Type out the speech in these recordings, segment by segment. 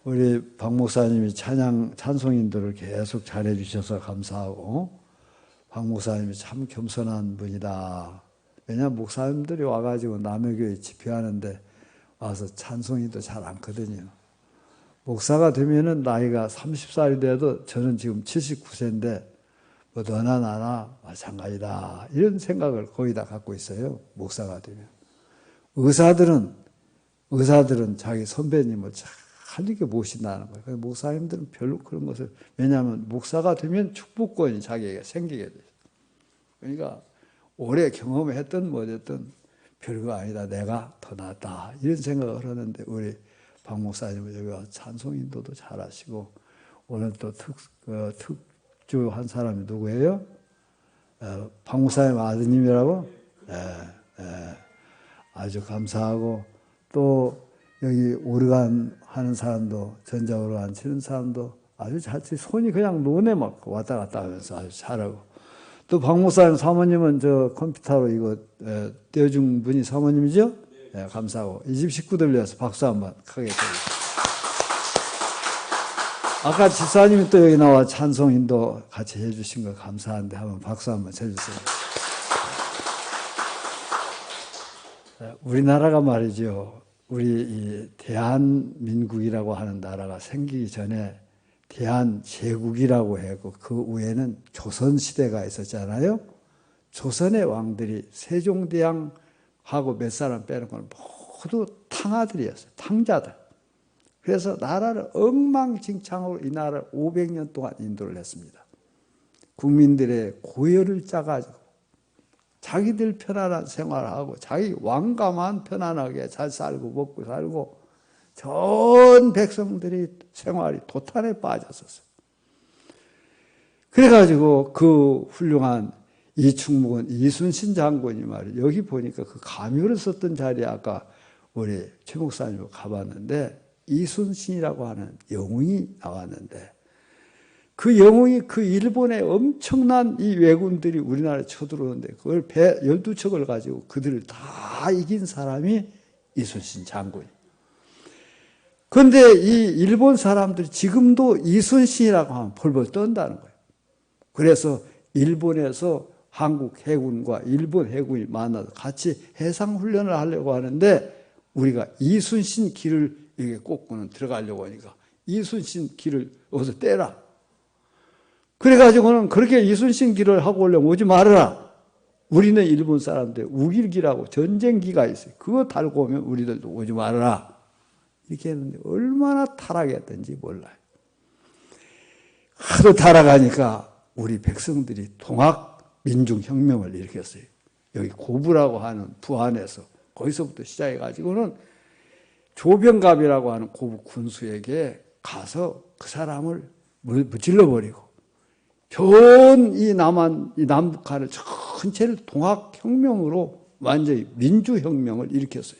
우리 박 목사님이 찬송 인도를 계속 잘해 주셔서 감사하고, 박 목사님이 참 겸손한 분이다. 왜냐하면 목사님들이 와가지고 남의 교회 집회하는데 와서 찬송 인도 잘 않거든요. 목사가 되면은 나이가 30살이 돼도 저는 지금 79세인데 뭐 너나 나나 마찬가지다. 이런 생각을 거의 다 갖고 있어요. 목사가 되면. 의사들은 자기 선배님을 잘 이렇게 모신다는 거예요. 목사님들은 별로 그런 것을, 왜냐하면 목사가 되면 축복권이 자기에게 생기게 돼요. 그러니까 오래 경험했든 뭐됐든 별거 아니다. 내가 더 낫다. 이런 생각을 하는데 우리 박 목사님은 여기가 찬송 인도도 잘하시고, 오늘 또 특주 한 사람이 누구예요? 박 목사님 아드님이라고? 아주 감사하고, 또 여기 오르간 하는 사람도, 전자오르간 치는 사람도 아주 잘 치, 손이 그냥 논에 막 왔다 갔다 하면서 아주 잘하고, 또 박 목사님 사모님은 저 컴퓨터로 이거 떼어준 분이 사모님이죠? 네, 감사하고, 이 집 식구들 위해서 박수 한번 크게 드립니다. 아까 집사님이 또 여기 나와 찬송 인도 같이 해주신 거 감사한데 한번 박수 한번 쳐주세요. 우리나라가 말이죠. 우리 이 대한민국이라고 하는 나라가 생기기 전에 대한제국이라고 하고, 그 위에는 조선시대가 있었잖아요. 조선의 왕들이 세종대왕하고 몇 사람 빼는 건 모두 탕아들이었어요. 탕자들. 그래서 나라를 엉망진창으로 이 나라를 500년 동안 인도를 했습니다. 국민들의 고열을 짜가지고 자기들 편안한 생활하고 자기 왕가만 편안하게 잘 살고 먹고 살고 전 백성들이 생활이 도탄에 빠졌었어요. 그래가지고 그 훌륭한 이충묵은 이순신 장군이 말이에요. 여기 보니까 그 가묘를 썼던 자리에 아까 우리 최 목사님 가봤는데 이순신이라고 하는 영웅이 나왔는데, 그 영웅이 그 일본의 엄청난 이 왜군들이 우리나라에 쳐들어오는데 그걸 배 12척을 가지고 그들을 다 이긴 사람이 이순신 장군이에요. 그런데 이 일본 사람들이 지금도 이순신이라고 하면 벌벌 떤다는 거예요. 그래서 일본에서 한국 해군과 일본 해군이 만나서 같이 해상훈련을 하려고 하는데, 우리가 이순신 길을 이렇게 꽂고는 들어가려고 하니까 이순신 길을 어디서 떼라. 그래가지고는 그렇게 이순신 길을 하고 오려면 오지 말아라. 우리는 일본 사람들 우길기라고 전쟁기가 있어요. 그거 달고 오면 우리들도 오지 말아라. 이렇게 했는데 얼마나 타락했던지 몰라요. 하도 타락하니까 우리 백성들이 통합민중혁명을 일으켰어요. 여기 고부라고 하는 부안에서 거기서부터 시작해가지고는 조병갑이라고 하는 고부 군수에게 가서 그 사람을 무찔러버리고 전 이 남북한을 전체를 통합혁명으로 완전히 민주혁명을 일으켰어요.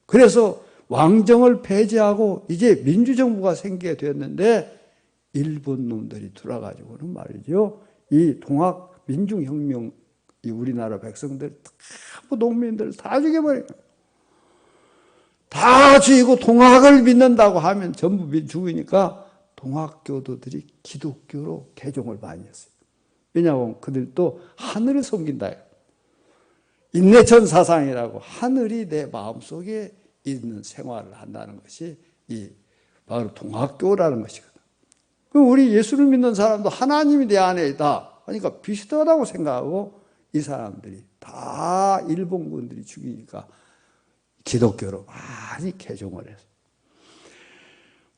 그래서 왕정을 폐지하고 이제 민주정부가 생기게 되었는데, 일본 놈들이 들어와가지고는 말이죠. 이 통합민중혁명, 이 우리나라 백성들, 전부 농민들 다 죽여버려요. 다 죽이고 통학을 믿는다고 하면 전부 죽으니까 동학교도들이 기독교로 개종을 많이 했어요. 왜냐하면 그들도 하늘을 섬긴다. 인내천 사상이라고 하늘이 내 마음속에 있는 생활을 한다는 것이 이 바로 동학교라는 것이거든. 우리 예수를 믿는 사람도 하나님이 내 안에 있다 하니까 비슷하다고 생각하고 이 사람들이 다 일본군들이 죽이니까 기독교로 많이 개종을 했어요.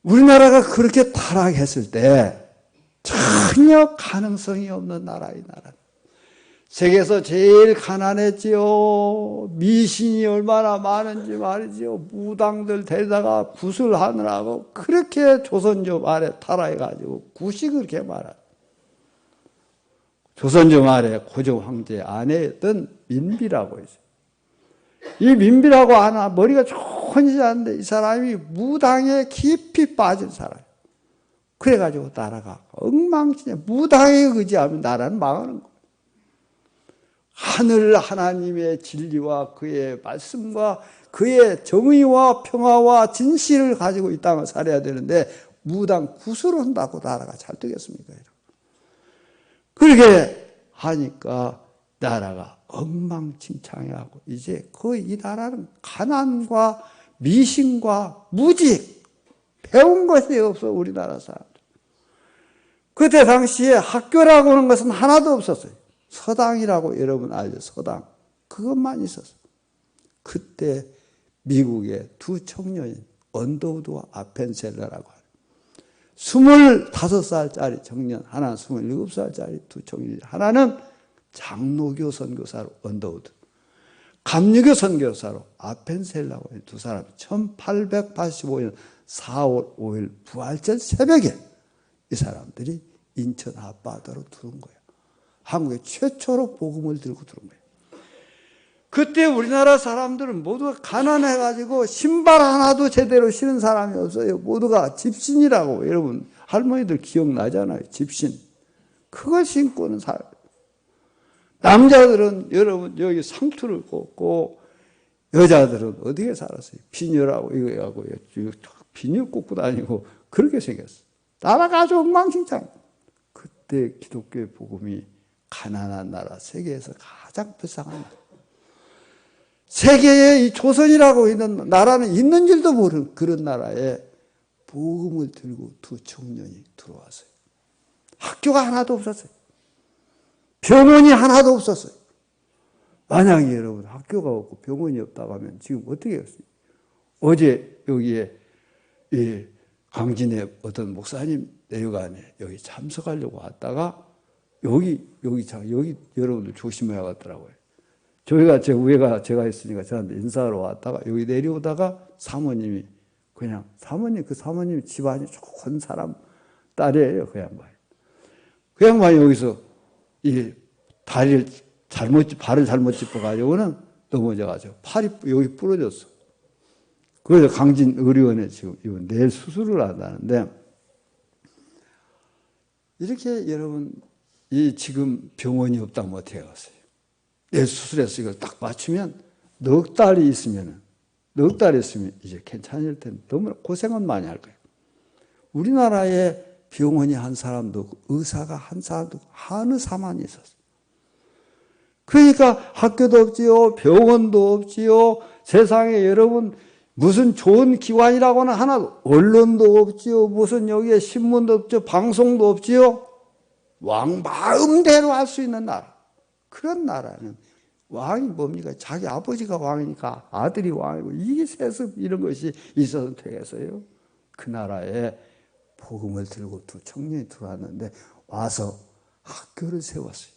우리나라가 그렇게 타락했을 때 전혀 가능성이 없는 나라, 이 나라. 세계에서 제일 가난했지요. 미신이 얼마나 많은지 말이지요. 무당들 데려다가 구슬하느라고 그렇게 조선조 말에 타락해가지고 굿이 그렇게 많아요. 조선조 말에 고조 황제 아내였던 민비라고 있어요. 이 민비라고 하나 머리가 촌지한데 이 사람이 무당에 깊이 빠진 사람이에요. 그래가지고 나라가 엉망진창, 무당에 의지하면 나라는 망하는 거예요. 하늘 하나님의 진리와 그의 말씀과 그의 정의와 평화와 진실을 가지고 이 땅을 살아야 되는데 무당 구슬을 한다고 나라가 잘 되겠습니까? 그렇게 하니까 나라가 엉망진창해하고 이제 거의 이 나라는 가난과 미신과 무직, 배운 것이 없어 우리나라 사람들. 그때 당시에 학교라고 하는 것은 하나도 없었어요. 서당이라고 여러분 알죠? 서당. 그것만 있었어요. 그때 미국의 두 청년인 언더우드와 아펜셀러라고 하는 25살짜리 청년, 하나는 27살짜리 두 청년, 하나는 장로교 선교사로 언더우드, 감리교 선교사로 아펜셀러라고 하는 두 사람이 1885년 4월 5일 부활절 새벽에 이 사람들이 인천 앞바다로 들어온 거예요. 한국에 최초로 복음을 들고 들어온 거예요. 그때 우리나라 사람들은 모두가 가난해가지고 신발 하나도 제대로 신은 사람이 없어요. 모두가 집신이라고 여러분 할머니들 기억나잖아요. 집신. 그걸 신고는 살아요. 남자들은 여러분 여기 상투를 꽂고 여자들은 어디에 살았어요? 비녀라고 이거 하고 비녀 꽂고 다니고 그렇게 생겼어요. 나라가 아주 엉망진창. 그때 기독교의 복음이 가난한 나라, 세계에서 가장 불쌍한 나라. 세계에 이 조선이라고 있는 나라는 있는 줄도 모르는 그런 나라에 복음을 들고 두 청년이 들어왔어요. 학교가 하나도 없었어요. 병원이 하나도 없었어요. 만약에 여러분 학교가 없고 병원이 없다고 하면 지금 어떻게 했어요? 어제 여기에 이 강진의 어떤 목사님 내유관에 여기 참석하려고 왔다가 여기 여러분들 조심해야겠더라고요. 저희가 제 위에가 제가 있으니까 저한테 인사하러 왔다가 여기 내려오다가 사모님이 그냥 그 사모님 집안이 좋은 사람 딸이에요. 그 양반이. 그 양반이 여기서 이 발을 잘못 짚어가지고는 넘어져가지고 팔이 여기 부러졌어. 그래서 강진 의료원에 지금 내일 수술을 한다는데 이렇게 여러분 이 지금 병원이 없다면 어떻게 하겠어요? 내 수술해서 이걸 딱 맞추면 넉 달이 있으면 이제 괜찮을 텐데 너무 고생은 많이 할 거예요. 우리나라에 병원이 한 사람도 없고 의사가 한 사람도 없고 한의사만 있었어요. 그러니까 학교도 없지요, 병원도 없지요, 세상에 여러분 무슨 좋은 기관이라고는 하나도, 언론도 없지요, 무슨 여기에 신문도 없죠, 방송도 없지요. 왕 마음대로 할 수 있는 나라. 그런 나라는 왕이 뭡니까? 자기 아버지가 왕이니까 아들이 왕이고 이게 세습 이런 것이 있어도 되겠어요? 그 나라에 복음을 들고 두 청년이 들어왔는데 와서 학교를 세웠어요.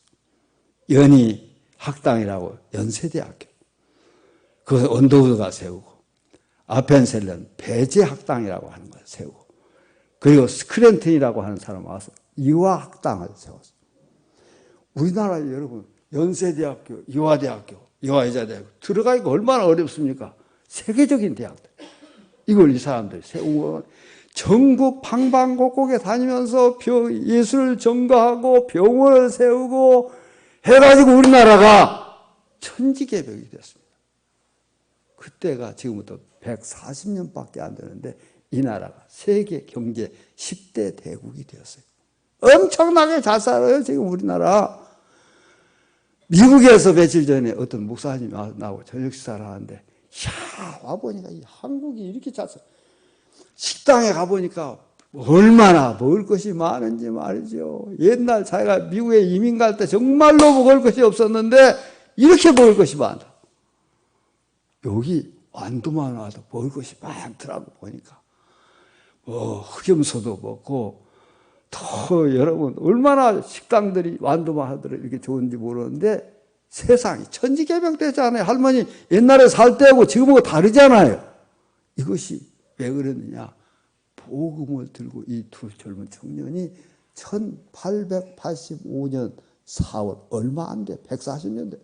연희 학당이라고 연세대학교. 그것을 언더우드가 세우고 아펜셀러는 배제학당이라고 하는 걸 세우고 그리고 스크랜턴이라고 하는 사람 와서 이화학당을 세웠어요. 우리나라에 여러분 연세대학교, 이화대학교, 이화여자대학교 들어가기가 얼마나 어렵습니까? 세계적인 대학들. 이걸 이 사람들이 세운 거 전국 방방곡곡에 다니면서 예술을 전가하고 병원을 세우고 해가지고 우리나라가 천지개벽이 됐습니다. 그때가 지금부터 140년밖에 안 되는데 이 나라가 세계 경제 10대 대국이 되었어요. 엄청나게 잘 살아요 지금 우리나라. 미국에서 며칠 전에 어떤 목사님이 나하고 저녁 식사를 하는데 와보니까 이 한국이 이렇게 잘 살아. 식당에 가보니까 얼마나 먹을 것이 많은지 말이죠. 옛날 자기가 미국에 이민 갈 때 정말로 먹을 것이 없었는데 이렇게 먹을 것이 많다. 여기 완도만 와도 먹을 것이 많더라고 보니까. 흑염소도 먹고 더 여러분 얼마나 식당들이 완도만 하더라도 이렇게 좋은지 모르는데 세상이 천지개벽되잖아요. 할머니 옛날에 살 때하고 지금하고 다르잖아요. 이것이 왜 그러느냐. 복음을 들고 이 두 젊은 청년이 1885년 4월 얼마 안 돼. 140년 돼.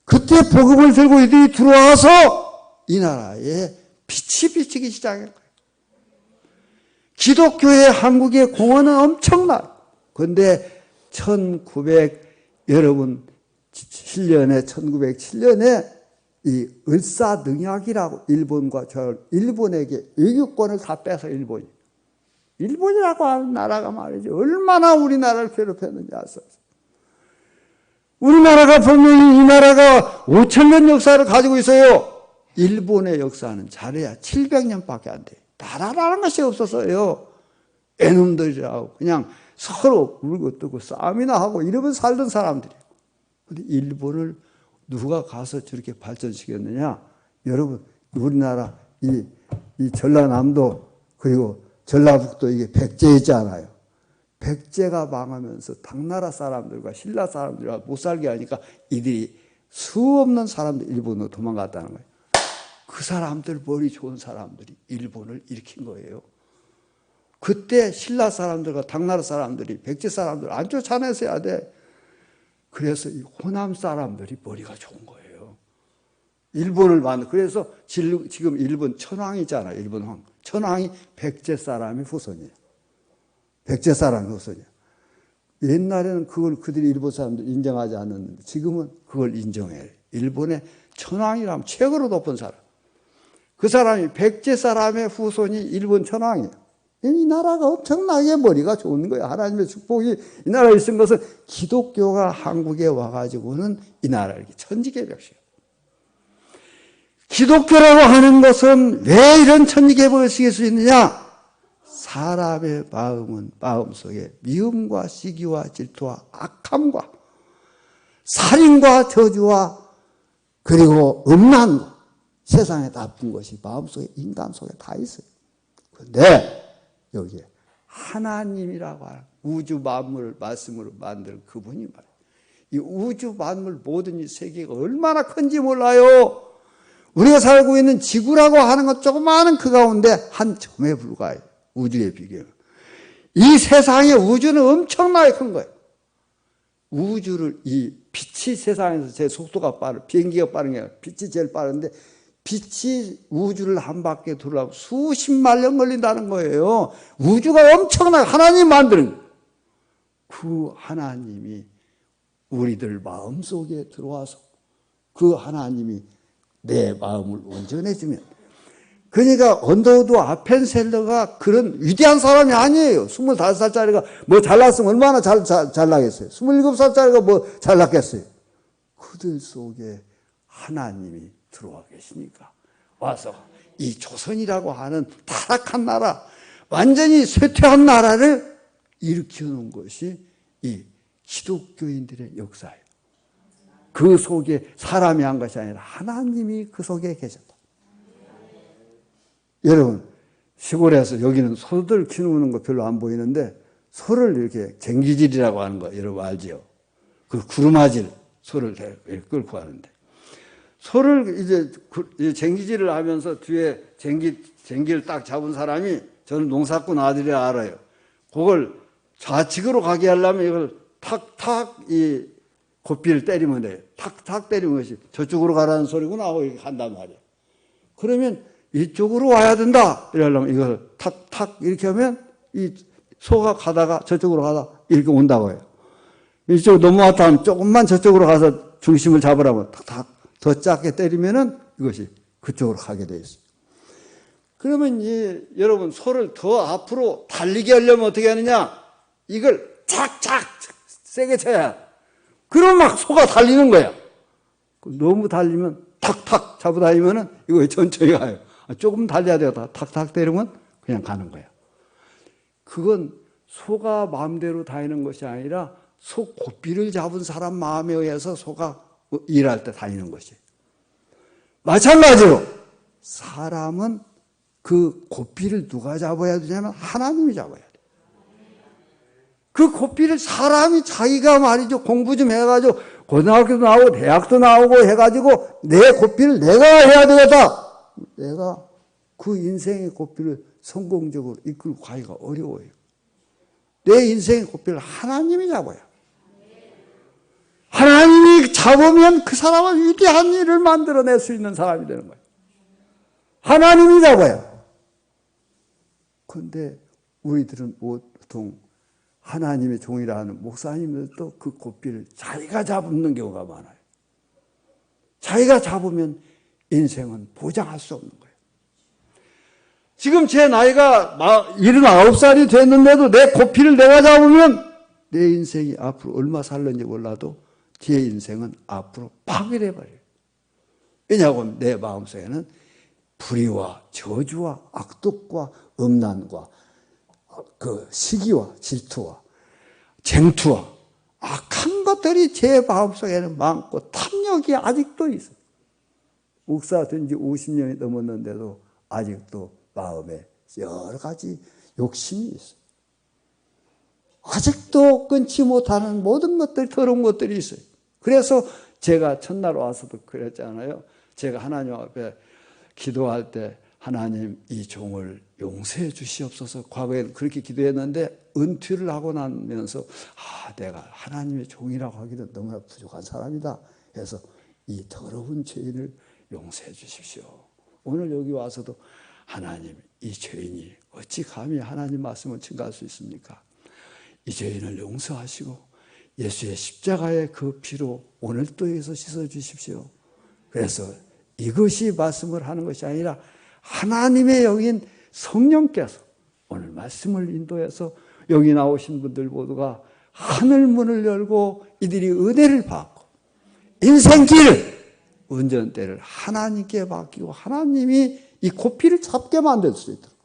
그때 복음을 들고 이들이 들어와서 이 나라에 빛이 비치기 시작한 거예요. 기독교의 한국의 공헌은 엄청나. 그런데 1907년에 이 을사능약이라고 일본과 일본에게 외교권을 다 빼서 일본이라고 하는 나라가 말이죠. 얼마나 우리나라를 괴롭혔는지 아세요? 우리나라가 분명히 이 나라가 5,000년 역사를 가지고 있어요. 일본의 역사는 잘해야 700년밖에 안 돼요. 나라라는 것이 없었어요. 애놈들이라고 그냥 서로 울고 뜨고 싸움이나 하고 이러면 살던 사람들이에요. 근데 일본을 누가 가서 저렇게 발전시켰느냐? 여러분, 우리나라 이 전라남도 그리고 전라북도 이게 백제 있잖아요. 백제가 망하면서 당나라 사람들과 신라 사람들과 못 살게 하니까 이들이 수없는 사람들 일본으로 도망갔다는 거예요. 그 사람들 머리 좋은 사람들이 일본을 일으킨 거예요. 그때 신라 사람들과 당나라 사람들이 백제 사람들 안 쫓아냈어야 돼. 그래서 이 호남 사람들이 머리가 좋은 거예요. 일본을 그래서 지금 일본 천황이잖아요. 일본 황. 천황이 백제 사람의 후손이에요. 백제 사람의 후손이에요. 옛날에는 그걸 그들이 일본 사람들 인정하지 않았는데 지금은 그걸 인정해요. 일본의 천황이라면 최고로 높은 사람. 그 사람이 백제 사람의 후손이 일본 천황이에요. 이 나라가 엄청나게 머리가 좋은 거예요. 하나님의 축복이 이 나라에 있은 것은 기독교가 한국에 와가지고는 이 나라를 천지개벽시켜요. 기독교라고 하는 것은 왜 이런 천지개벽을 시킬 수 있느냐? 사람의 마음속에 미움과 시기와 질투와 악함과 살인과 저주와 그리고 음란, 세상에 나쁜 것이 마음속에 인간 속에 다 있어요. 그런데 여기에 하나님이라고 하는 우주 만물을 말씀으로 만든 그분이 말이에요. 이 우주 만물 모든 이 세계가 얼마나 큰지 몰라요. 우리가 살고 있는 지구라고 하는 것 조그마한 그 가운데 한 점에 불과해요. 우주에 비교해. 이 세상의 우주는 엄청나게 큰 거예요. 우주를 이 빛이 세상에서 제일 속도가 빠른 비행기가 빠른 게 아니라 빛이 제일 빠른데 빛이 우주를 한 바퀴 돌아가고 수십만 년 걸린다는 거예요. 우주가 엄청나게 하나님 만드는 그 하나님이 우리들 마음속에 들어와서 그 하나님이 내 마음을 온전해주면 그러니까 언더우드 아펜셀러가 그런 위대한 사람이 아니에요. 25살짜리가 뭐 잘났으면 얼마나 잘나겠어요. 27살짜리가 뭐 잘났겠어요. 그들 속에 하나님이 들어와 계시니까 와서 이 조선이라고 하는 타락한 나라, 완전히 쇠퇴한 나라를 일으켜놓은 것이 이 기독교인들의 역사예요. 그 속에 사람이 한 것이 아니라 하나님이 그 속에 계셨다. 여러분, 시골에서 여기는 소들 키우는 거 별로 안 보이는데 소를 이렇게 쟁기질이라고 하는 거 여러분 알지요? 그 구루마질 소를 끌고 가는데 소를 이제 쟁기질을 하면서 뒤에 쟁기를 딱 잡은 사람이 저는 농사꾼 아들이라 알아요. 그걸 좌측으로 가게 하려면 이걸 탁탁 이 고삐를 때리면 돼요. 탁탁 때리는 것이 저쪽으로 가라는 소리구나 하고 이렇게 한단 말이에요. 그러면 이쪽으로 와야 된다 이러려면 이걸 탁탁 이렇게 하면 이 소가 가다가 저쪽으로 가다 이렇게 온다고 해요. 이쪽으로 넘어왔다 하면 조금만 저쪽으로 가서 중심을 잡으라면 탁탁 더 작게 때리면은 이것이 그쪽으로 가게 돼 있어요. 그러면 여러분 소를 더 앞으로 달리게 하려면 어떻게 하느냐? 이걸 착착 세게 쳐야. 그러면 막 소가 달리는 거야. 너무 달리면 탁탁 잡고 다니면은 이거 천천히 가요. 조금 달려야 돼요. 탁탁 때리면 그냥 가는 거야. 그건 소가 마음대로 다니는 것이 아니라 소 고삐를 잡은 사람 마음에 의해서 소가 일할 때 다니는 것이. 마찬가지로 사람은 그 고삐를 누가 잡아야 되냐면 하나님이 잡아야 돼. 그 고삐를 사람이 자기가 말이죠. 공부 좀 해가지고 고등학교도 나오고 대학도 나오고 해가지고 내 고삐를 내가 해야 되겠다. 내가 그 인생의 고삐를 성공적으로 이끌고 가기가 어려워요. 내 인생의 고삐를 하나님이 잡아야. 하나님이 잡으면 그 사람은 위대한 일을 만들어낼 수 있는 사람이 되는 거예요. 하나님이 잡아야. 그런데 우리들은 보통 하나님의 종이라 하는 목사님들도 그 고삐를 자기가 잡는 경우가 많아요. 자기가 잡으면 인생은 보장할 수 없는 거예요. 지금 제 나이가 79살이 됐는데도 내 고피를 내가 잡으면 내 인생이 앞으로 얼마 살는지 몰라도 제 인생은 앞으로 파괴돼 버려요. 왜냐하면 내 마음속에는 불의와 저주와 악독과 음란과 그 시기와 질투와 쟁투와 악한 것들이 제 마음속에는 많고 탐욕이 아직도 있어요. 목사 된 지 50년이 넘었는데도 아직도 마음에 여러 가지 욕심이 있어요. 아직도 끊지 못하는 모든 것들, 더러운 것들이 있어요. 그래서 제가 첫날 와서도 그랬잖아요. 제가 하나님 앞에 기도할 때 하나님 이 종을 용서해 주시옵소서. 과거에는 그렇게 기도했는데 은퇴를 하고 나면서 내가 하나님의 종이라고 하기는 너무나 부족한 사람이다 해서 이 더러운 죄인을 용서해 주십시오. 오늘 여기 와서도 하나님 이 죄인이 어찌 감히 하나님 말씀을 증가할 수 있습니까? 이 죄인을 용서하시고 예수의 십자가의 그 피로 오늘도 여기서 씻어주십시오. 그래서 이것이 말씀을 하는 것이 아니라 하나님의 영인 성령께서 오늘 말씀을 인도해서 여기 나오신 분들 모두가 하늘 문을 열고 이들이 은혜를 받고 인생길을 운전대를 하나님께 맡기고 하나님이 이 고피를 잡게 만들 수 있도록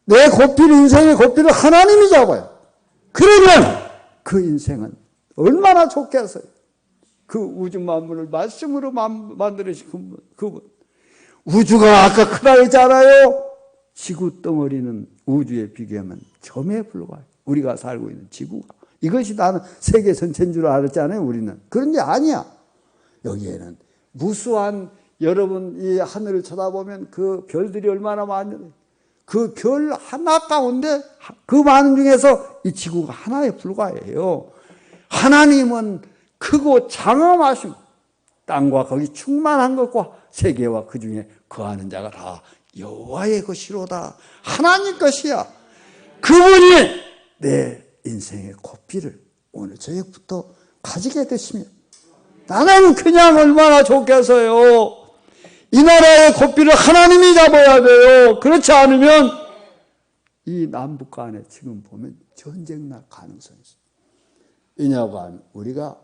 내 고피를 인생의 고피를 하나님이 잡아요. 그러면 그 인생은 얼마나 좋겠어요. 그 우주 만물을 말씀으로 만들으신 그분. 우주가 아까 크다 했잖아요. 지구 덩어리는 우주에 비교하면 점에 불과해요. 우리가 살고 있는 지구가. 이것이 나는 세계 전체인 줄 알았잖아요. 우리는. 그런 게 아니야. 여기에는 무수한 여러분 이 하늘을 쳐다보면 그 별들이 얼마나 많은지 그 별 하나 가운데 그 많은 중에서 이 지구가 하나에 불과해요. 하나님은 크고 장엄하심 땅과 거기 충만한 것과 세계와 그 중에 거하는 자가 다 여호와의 것이로다. 하나님 것이야. 그분이 내 인생의 고삐를 오늘 저녁부터 가지게 되시면 나는 그냥 얼마나 좋겠어요. 이 나라의 고삐를 하나님이 잡아야 돼요. 그렇지 않으면 이 남북 간에 지금 보면 전쟁 날 가능성이 있어요. 왜냐고 하면 우리가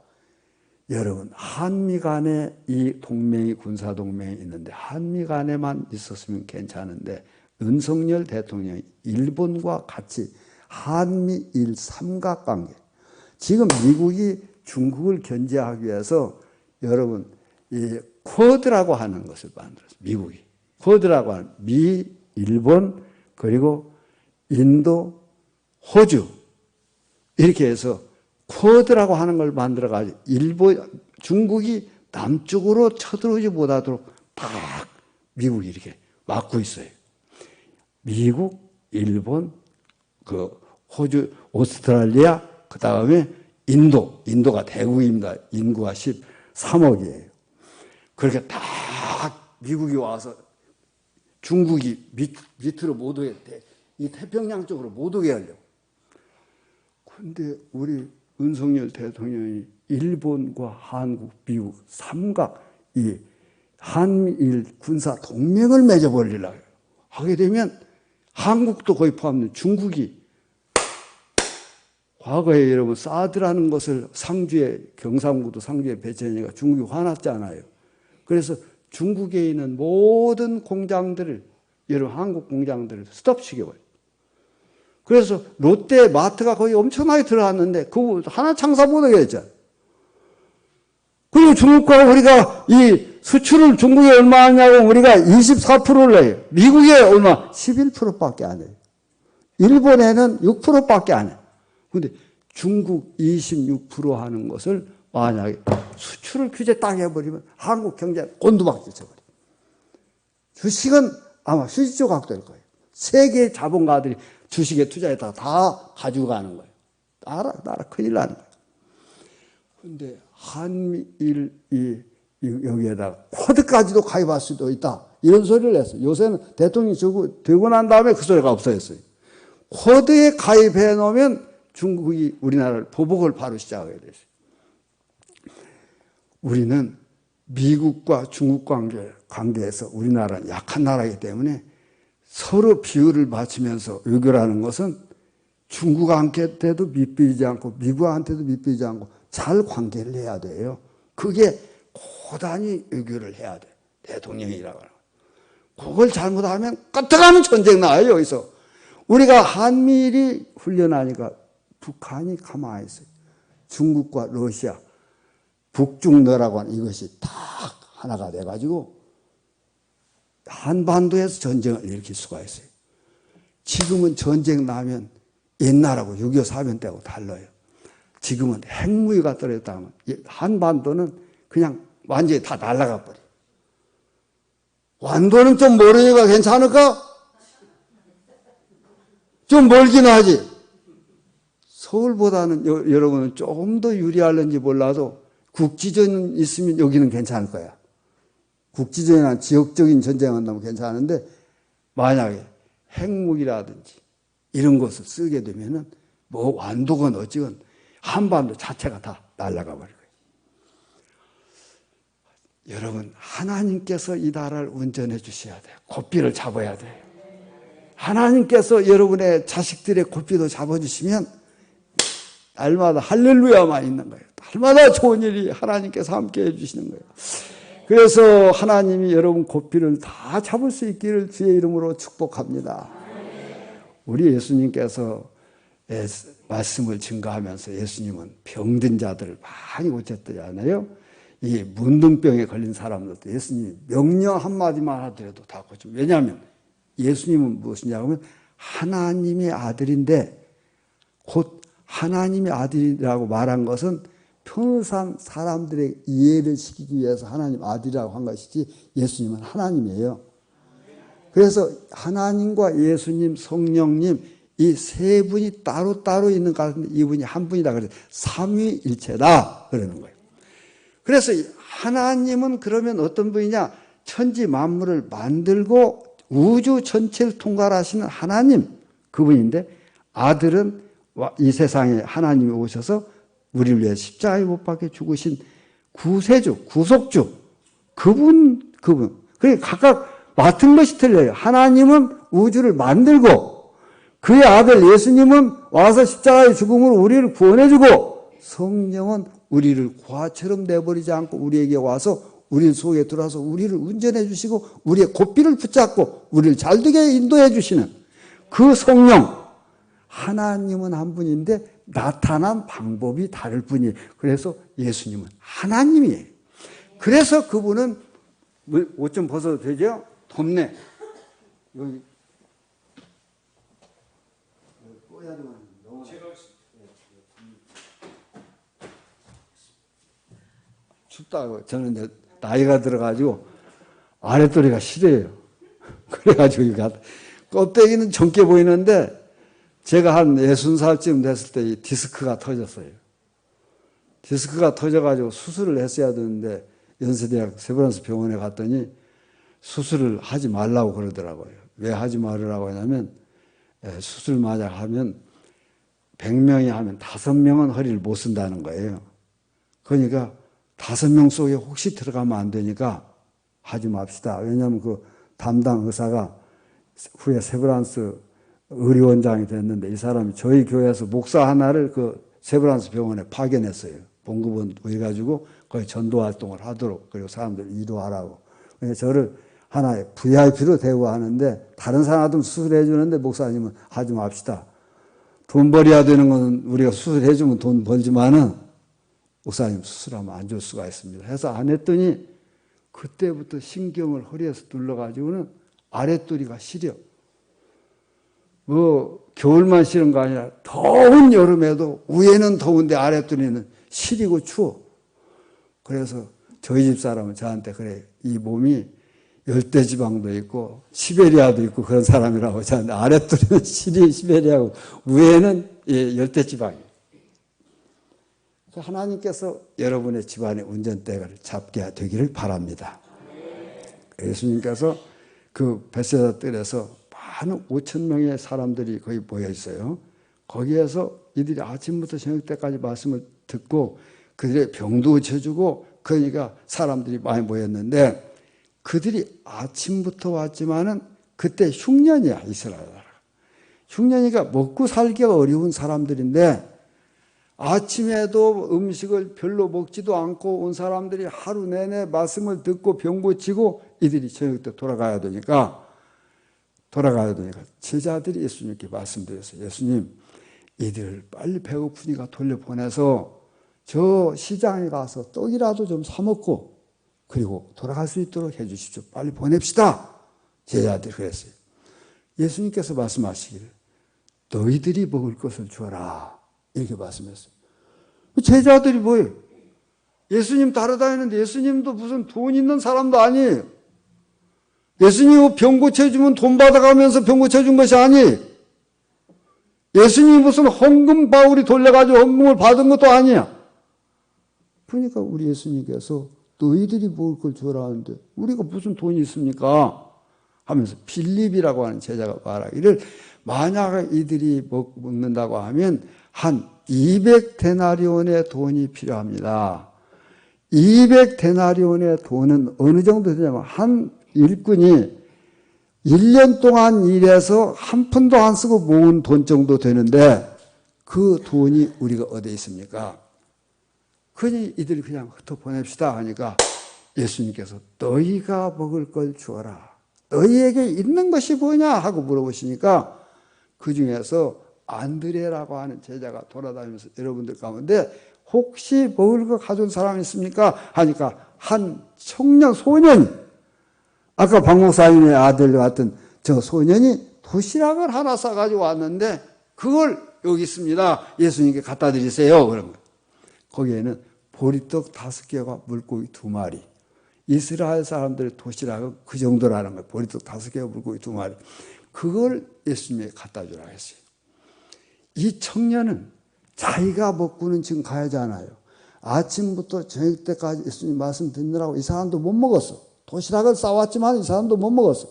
여러분 한미 간에 이 동맹이 군사동맹이 있는데 한미 간에만 있었으면 괜찮은데 윤석열 대통령이 일본과 같이 한미일 삼각관계 지금 미국이 중국을 견제하기 위해서 여러분 이 쿼드라고 하는 것을 만들었어요. 미국이 쿼드라고 하는 미, 일본 그리고 인도, 호주 이렇게 해서 쿼드라고 하는 걸 만들어가지고 중국이 남쪽으로 쳐들어오지 못하도록 딱 미국이 이렇게 막고 있어요. 미국, 일본, 그 호주, 오스트랄리아, 그 다음에 인도가 대국입니다. 인구가 13억이에요. 그렇게 딱 미국이 와서 중국이 밑으로 못 오게 이 태평양 쪽으로 못 오게 하려고. 그런데 우리 윤석열 대통령이 일본과 한국, 미국 삼각 이 한미일 군사 동맹을 맺어버리려고 하게 되면 한국도 거의 포함된 중국이 과거에 여러분 사드라는 것을 상주에 경상북도 상주에 배치하니까 중국이 화났잖아요. 그래서 중국에 있는 모든 공장들을 여러분 한국 공장들을 스톱시켜버려요. 그래서 롯데 마트가 거의 엄청나게 들어왔는데 그거 하나 창사 못하게 했잖아요. 그리고 중국과 우리가 이 수출을 중국에 얼마 하냐고 우리가 24%를 해요. 미국에 얼마? 11%밖에 안 해요. 일본에는 6%밖에 안 해요. 그런데 중국 26% 하는 것을 만약에 수출을 규제 딱 해버리면 한국 경제 곤두박질 쳐버려요. 주식은 아마 휴지 조각 될 거예요. 세계 자본가들이 주식에 투자했다가 다 가지고 가는 거예요. 나라 큰일 나는 거예요. 그런데 한미일 여기에다가 쿼드까지도 가입할 수도 있다. 이런 소리를 했어요. 요새는 대통령이 되고 난 다음에 그 소리가 없어졌어요. 쿼드에 가입해 놓으면 중국이 우리나라를 보복을 바로 시작하게 됐어요. 우리는 미국과 중국 관계에서 우리나라는 약한 나라이기 때문에 서로 비율을 맞추면서 외교라는 것은 중국한테도 밑비지 않고 미국한테도 밑비지 않고 잘 관계를 해야 돼요. 그게 고단히 외교를 해야 돼. 대통령이라고 하는 거. 그걸 잘못하면 끄떡하면 전쟁 나요. 여기서. 우리가 한미일이 훈련하니까 북한이 가만히 있어요. 중국과 러시아, 북중러라고 하는 이것이 다 하나가 돼가지고 한반도에서 전쟁을 일으킬 수가 있어요. 지금은 전쟁 나면 옛날하고 6.25 사변 때하고 달라요. 지금은 핵무기가 떨어졌다 하면 한반도는 그냥 완전히 다 날아가 버려요. 완도는 좀 멀으니까 괜찮을까? 좀 멀긴 하지. 서울보다는 여러분은 조금 더 유리할는지 몰라도 국지전 있으면 여기는 괜찮을 거야. 국지전이나 지역적인 전쟁 한다면 괜찮은데 만약에 핵무기라든지 이런 것을 쓰게 되면은 뭐 완도건 어찌건 한반도 자체가 다 날아가 버릴 거예요. 여러분, 하나님께서 이 나라를 운전해 주셔야 돼요. 고삐를 잡아야 돼요. 하나님께서 여러분의 자식들의 고삐도 잡아주시면 날마다 할렐루야만 있는 거예요. 날마다 좋은 일이 하나님께서 함께 해주시는 거예요. 그래서 하나님이 여러분 고삐를 다 잡을 수 있기를 주의 이름으로 축복합니다. 우리 예수님께서 말씀을 증거하면서 예수님은 병든 자들을 많이 고쳤잖아요. 이 문둥병에 걸린 사람들도 예수님이 명령 한마디만 하더라도 다 고쳐. 왜냐하면 예수님은 무엇이냐고 하면 하나님의 아들인데 곧 하나님의 아들이라고 말한 것은 평상 사람들의 이해를 시키기 위해서 하나님 아들이라고 한 것이지 예수님은 하나님이에요. 그래서 하나님과 예수님, 성령님 이 세 분이 따로따로 있는 가운데 이분이 한 분이다. 그래서 삼위일체다 그러는 거예요. 그래서 하나님은 그러면 어떤 분이냐? 천지 만물을 만들고 우주 전체를 통괄하시는 하나님 그분인데 그들은 이 세상에 하나님이 오셔서 우리를 위해 십자가에 못 박혀 죽으신 구세주, 구속주 그분. 그러니까 각각 맡은 것이 틀려요. 하나님은 우주를 만들고 그의 아들 예수님은 와서 십자가의 죽음으로 우리를 구원해주고 성령은 우리를 고아처럼 내버리지 않고 우리에게 와서 우리 속에 들어와서 우리를 운전해 주시고 우리의 고삐를 붙잡고 우리를 잘되게 인도해 주시는 그 성령. 하나님은 한 분인데 나타난 방법이 다를 뿐이에요. 그래서 예수님은 하나님이에요. 그래서 그분은 옷 좀 벗어도 되죠? 덥네. 여기 춥다고. 저는 이제 나이가 들어가지고 아랫도리가 시려요. 그래가지고 이거 껍데기는 젊게 보이는데 제가 한 60살쯤 됐을 때 이 디스크가 터졌어요. 디스크가 터져가지고 수술을 했어야 되는데 연세대학 세브란스 병원에 갔더니 수술을 하지 말라고 그러더라고요. 왜 하지 말으라고 하냐면 수술 만약 하면 100명이 하면 5명은 허리를 못 쓴다는 거예요. 그러니까 5명 속에 혹시 들어가면 안 되니까 하지 맙시다. 왜냐하면 그 담당 의사가 후에 세브란스 의료원장이 됐는데 이 사람이 저희 교회에서 목사 하나를 그 세브란스 병원에 파견했어요. 봉급원 해가지고 거기 전도 활동을 하도록 그리고 사람들 위로하라고. 그래서 저를 하나의 VIP로 대우하는데 다른 사람들은 수술해 주는데 목사님은 하지 맙시다. 돈 벌어야 되는 건 우리가 수술해 주면 돈 벌지만은 목사님 수술하면 안 줄 수가 있습니다. 해서 안 했더니 그때부터 신경을 허리에서 눌러가지고는 아랫도리가 시려. 뭐 겨울만 싫은 거 아니라 더운 여름에도 위에는 더운데 아랫도리는 시리고 추워. 그래서 저희 집 사람은 저한테 그래 이 몸이 열대지방도 있고 시베리아도 있고 그런 사람이라고 저한테 아랫도리는 시베리아고 위에는 열대지방이에요. 하나님께서 여러분의 집안의 운전대를 잡게 되기를 바랍니다. 예수님께서 그 벳세다 뜰에서 많은 5,000명의 사람들이 거기 모여 있어요. 거기에서 이들이 아침부터 저녁 때까지 말씀을 듣고 그들의 병도 고쳐주고 그러니까 사람들이 많이 모였는데 그들이 아침부터 왔지만은 그때 흉년이야, 이스라엘 나라가. 흉년이가 먹고 살기가 어려운 사람들인데 아침에도 음식을 별로 먹지도 않고 온 사람들이 하루 내내 말씀을 듣고 병 고치고 이들이 저녁 때 돌아가야 되니까 제자들이 예수님께 말씀드렸어요. 예수님, 이들 빨리 배고프니까 돌려보내서 저 시장에 가서 떡이라도 좀 사 먹고 그리고 돌아갈 수 있도록 해 주십시오. 빨리 보냅시다. 제자들이 그랬어요. 예수님께서 말씀하시기를 너희들이 먹을 것을 주어라. 이렇게 말씀했어요. 제자들이 뭐예요? 예수님 따라다니는데 예수님도 무슨 돈 있는 사람도 아니에요. 예수님이 병 고쳐주면 돈 받아가면서 병 고쳐준 것이 아니에요. 예수님이 무슨 헌금 바울이 돌려가지고 헌금을 받은 것도 아니야. 그러니까 우리 예수님께서 너희들이 먹을 걸 주라 하는데 우리가 무슨 돈이 있습니까? 하면서 빌립이라고 하는 제자가 말하기를 만약 이들이 먹는다고 하면 한 200데나리온의 돈이 필요합니다. 200데나리온의 돈은 어느 정도 되냐면 한 일꾼이 1년 동안 일해서 한 푼도 안 쓰고 모은 돈 정도 되는데 그 돈이 우리가 어디에 있습니까? 그러니 이들이 그냥 흩어 보냅시다 하니까 예수님께서 너희가 먹을 걸 주어라. 너희에게 있는 것이 뭐냐 하고 물어보시니까 그 중에서 안드레라고 하는 제자가 돌아다니면서 여러분들 가운데 혹시 먹을 거 가져온 사람 있습니까? 하니까 한 청년 소년이 아까 박 목사님의 아들 같은 저 소년이 도시락을 하나 싸가지고 왔는데 그걸 여기 있습니다. 예수님께 갖다 드리세요. 그런 거예요. 거기에는 보리떡 5개와 물고기 2마리. 이스라엘 사람들의 도시락은 그 정도라는 거예요. 보리떡 5개와 물고기 2마리. 그걸 예수님에게 갖다 주라고 했어요. 이 청년은 자기가 먹고는 지금 가야지 않아요. 아침부터 저녁 때까지 예수님 말씀 듣느라고 이 사람도 못 먹었어. 도시락을 싸왔지만 이 사람도 못 먹었어.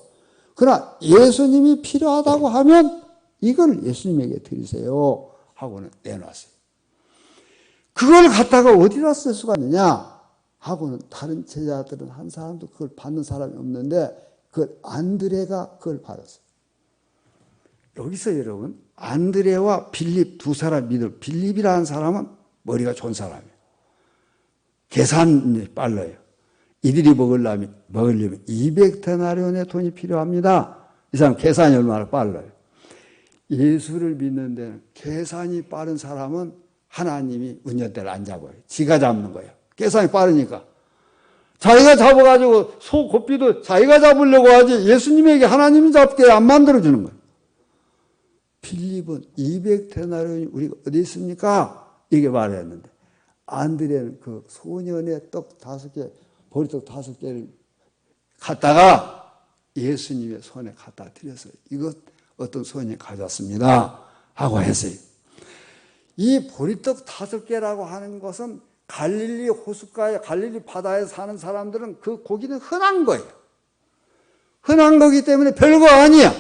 그러나 예수님이 필요하다고 하면 이걸 예수님에게 드리세요 하고는 내놨어요. 그걸 갖다가 어디다 쓸 수가 있느냐 하고는 다른 제자들은 한 사람도 그걸 받는 사람이 없는데 그걸 안드레가 그걸 받았어요. 여기서 여러분 안드레와 빌립 두 사람 믿을 빌립이라는 사람은 머리가 좋은 사람이에요. 계산이 빨라요. 이들이 먹으려면 200데나리온의 돈이 필요합니다. 이 사람 계산이 얼마나 빨라요. 예수를 믿는 데는 계산이 빠른 사람은 하나님이 운전대를 안 잡아요. 지가 잡는 거예요. 계산이 빠르니까. 자기가 잡아가지고 소 고삐도 자기가 잡으려고 하지 예수님에게 하나님이 잡게 안 만들어주는 거예요. 빌립은 200데나리온이 우리가 어디 있습니까? 이게 말했는데 안드레는 그 소년의 떡 5개, 보리떡 5개를 갖다가 예수님의 손에 갖다 드렸어요. 이것 어떤 소년이 가졌습니다 하고 했어요. 이 보리떡 5개라고 하는 것은 갈릴리 호숫가에 갈릴리 바다에 사는 사람들은 그 고기는 흔한 거예요. 흔한 거기 때문에 별거 아니야.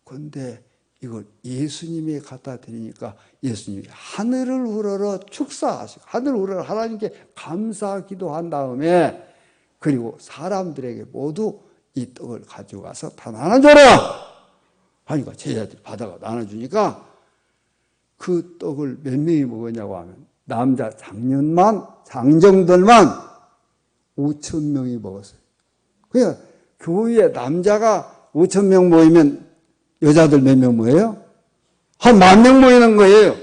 그런데 이걸 예수님이 갖다 드리니까 예수님이 하늘을 우러러 축사하시고 하늘을 우러러 하나님께 감사 기도한 다음에 그리고 사람들에게 모두 이 떡을 가지고 와서 다 나눠줘라 하니까 제자들이 받아가 나눠주니까 그 떡을 몇 명이 먹었냐고 하면 남자 장정들만 5,000명이 먹었어요. 그러니까 교회에 남자가 5,000명 모이면 여자들 몇 명 모여요? 한 10,000명 모이는 거예요.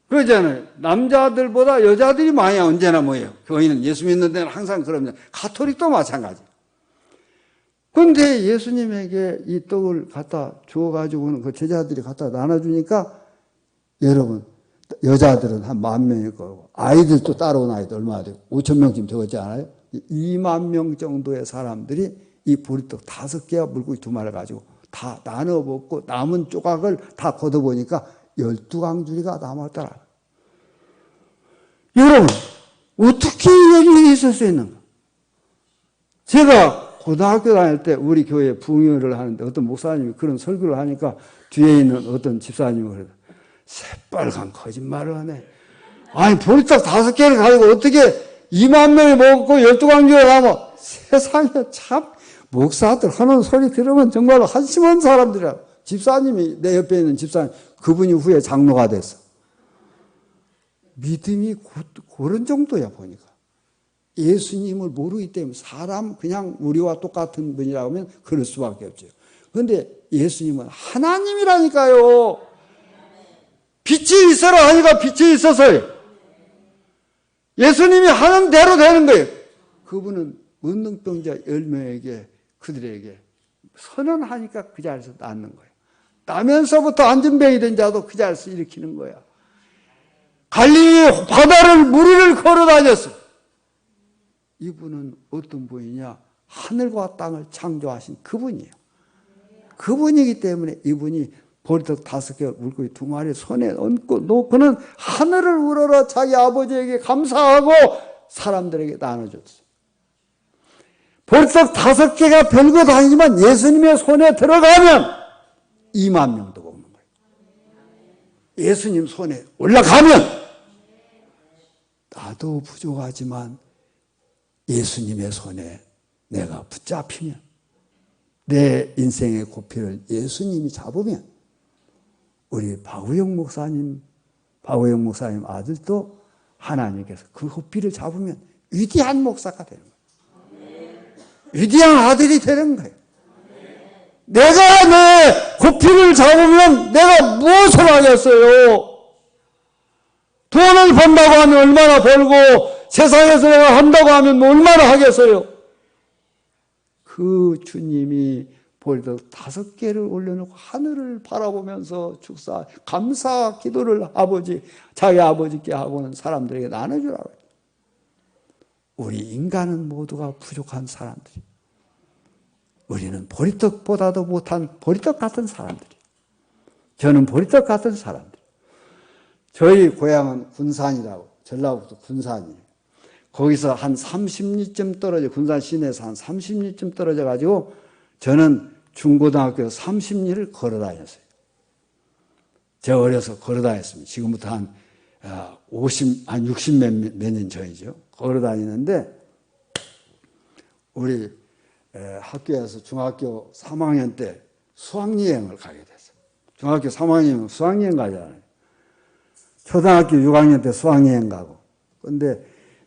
그러잖아요. 남자들보다 여자들이 많이 언제나 모여요. 교회는 예수 믿는 데는 항상 그럽니다. 가톨릭도 마찬가지. 그런데 예수님에게 이 떡을 갖다 주어가지고는 그 제자들이 갖다 나눠주니까 여러분 여자들은 한 10,000명일 거고 아이들도 따라온 아이들 얼마나 되고 5,000명쯤 되었지 않아요? 20,000명 정도의 사람들이 이 보리떡 5개와 물고기 2마리를 가지고 다 나눠 먹고 남은 조각을 다 걷어보니까 12강줄이가 남았더라. 여러분 어떻게 이런 일이 있을 수 있는가? 제가 고등학교 다닐 때 우리 교회에 부흥회를 하는데 어떤 목사님이 그런 설교를 하니까 뒤에 있는 어떤 집사님이 그래요. 새빨간 거짓말을 하네. 아니 보리떡 5개를 가지고 어떻게 2만 명이 먹고 12강조에 나면 세상에 참 목사들 하는 소리 들으면 정말 한심한 사람들이라고. 집사님이 내 옆에 있는 집사님 그분이 후에 장로가 됐어. 믿음이 그런 정도야 보니까. 예수님을 모르기 때문에 사람 그냥 우리와 똑같은 분이라고 하면 그럴 수밖에 없죠. 그런데 예수님은 하나님이라니까요. 빛이 있어라 하니까 빛이 있었어요. 예수님이 하는 대로 되는 거예요. 그분은 문둥병자 10명에게 그들에게 선언하니까 그 자리에서 낫는 거예요. 나면서부터 안전병이 된 자도 그 자리에서 일으키는 거야. 갈릴리 바다를 무리를 걸어 다녔어요. 이분은 어떤 분이냐? 하늘과 땅을 창조하신 그분이에요. 그분이기 때문에 이분이 보리떡 5개 물고기 2마리 손에 얹고 놓고는 하늘을 우러러 자기 아버지에게 감사하고 사람들에게 나눠줬어요. 보리떡 5개가 별것 아니지만 예수님의 손에 들어가면 2만 명도 먹는 거예요. 예수님 손에 올라가면 나도 부족하지만 예수님의 손에 내가 붙잡히면 내 인생의 고피를 예수님이 잡으면 우리 박우영 목사님 아들도 하나님께서 그 고피를 잡으면 위대한 목사가 되는 거예요. 위대한 아들이 되는 거예요. 내가 내 고피를 잡으면 내가 무엇을 하겠어요? 돈을 번다고 하면 얼마나 벌고 세상에서 내가 한다고 하면 얼마나 하겠어요? 그 주님이 보리떡 5개를 올려놓고 하늘을 바라보면서 축사 감사 기도를 자기 아버지께 하고는 사람들에게 나눠주라고 해요. 우리 인간은 모두가 부족한 사람들이. 우리는 보리떡보다도 못한 보리떡 같은 사람들이. 저는 보리떡 같은 사람들. 저희 고향은 군산이라고, 전라북도 군산이에요. 거기서 한 30리쯤 떨어져, 군산 시내에서 한 30리쯤 떨어져 가지고 저는 중고등학교 30리를 걸어 다녔어요. 제가 어려서 걸어 다녔습니다. 지금부터 한 60 몇 년 전이죠. 걸어 다니는데 우리 학교에서 중학교 3학년 때 수학여행을 가게 됐어요. 중학교 3학년이면 수학여행 가잖아요. 초등학교 6학년 때 수학여행 가고. 그런데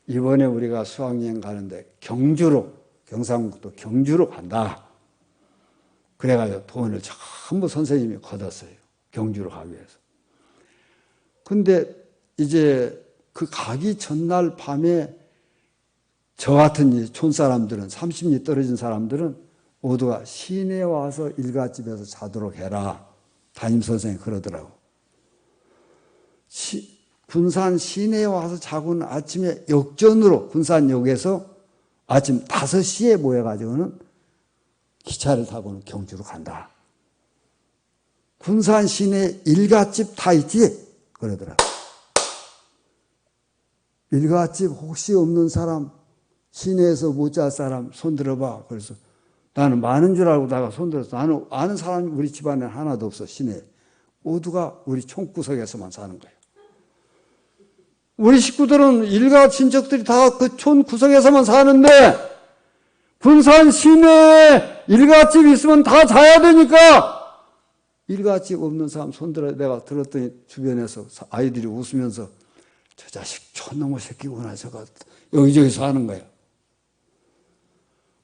이번에 우리가 수학여행 가는데 경상북도 경주로 간다. 그래가지고 돈을 전부 선생님이 걷었어요. 경주로 가기 위해서. 근데 이제 그 가기 전날 밤에 저 같은 촌사람들은 30리 떨어진 사람들은 모두가 시내에 와서 일갓집에서 자도록 해라. 담임선생님이 그러더라고. 군산 시내에 와서 자고는 아침에 역전으로 군산역에서 아침 5시에 모여가지고는 기차를 타고는 경주로 간다. 군산 시내 일갓집 다 있지? 그러더라고. 일갓집 혹시 없는 사람, 시내에서 못 잘 사람 손 들어봐. 그래서 나는 많은 줄 알고 나가 손 들었어. 나는 아는 사람이 우리 집안에 하나도 없어, 시내에. 모두가 우리 촌구석에서만 사는 거예요. 우리 식구들은 일가 친척들이 다 그 촌 구석에서만 사는데 군산 시내에 일가집 있으면 다 자야 되니까 일가집 없는 사람 손들어 내가 들었더니 주변에서 아이들이 웃으면서 저 자식 촌놈의 새끼구나 저거 여기저기 사는 거야.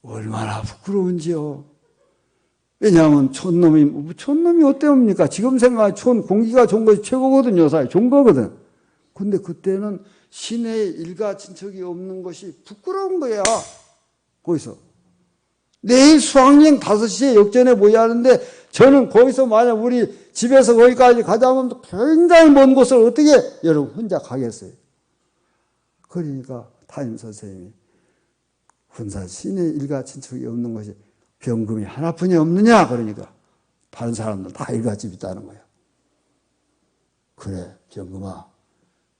얼마나 부끄러운지요. 왜냐하면 촌놈이 어때옵니까? 지금 생각하면 촌 공기가 좋은 것이 최고거든요. 사실 좋은 거거든. 근데 그때는 시내에 일가 친척이 없는 것이 부끄러운 거야. 거기서. 내일 수학여행 5시에 역전에 모여야 하는데 저는 거기서 만약 우리 집에서 거기까지 가자면 굉장히 먼 곳을 어떻게 여러분 혼자 가겠어요. 그러니까 담임선생님이 군산 시내에 일가 친척이 없는 것이 병금이 하나뿐이 없느냐 그러니까 다른 사람들은 다 일가집 있다는 거야. 그래 병금아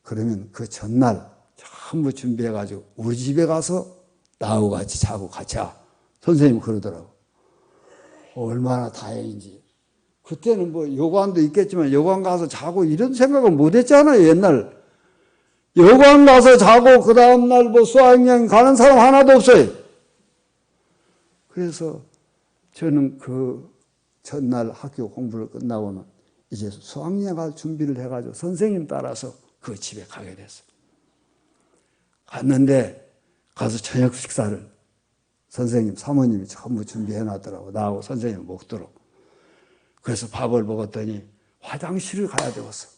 그러면 그 전날 전부 준비해가지고 우리 집에 가서 나하고 같이 자고 같이 와. 선생님이 그러더라고. 얼마나 다행인지. 그때는 뭐 여관도 있겠지만 여관 가서 자고 이런 생각을 못 했잖아요, 옛날. 여관 가서 자고 그 다음날 뭐 수학여행 가는 사람 하나도 없어요. 그래서 저는 그 전날 학교 공부를 끝나고는 이제 수학여행 갈 준비를 해가지고 선생님 따라서 그 집에 가게 됐어요. 갔는데 가서 저녁 식사를 선생님, 사모님이 전부 준비해 놨더라고. 나하고 선생님 먹도록. 그래서 밥을 먹었더니 화장실을 가야 되었어.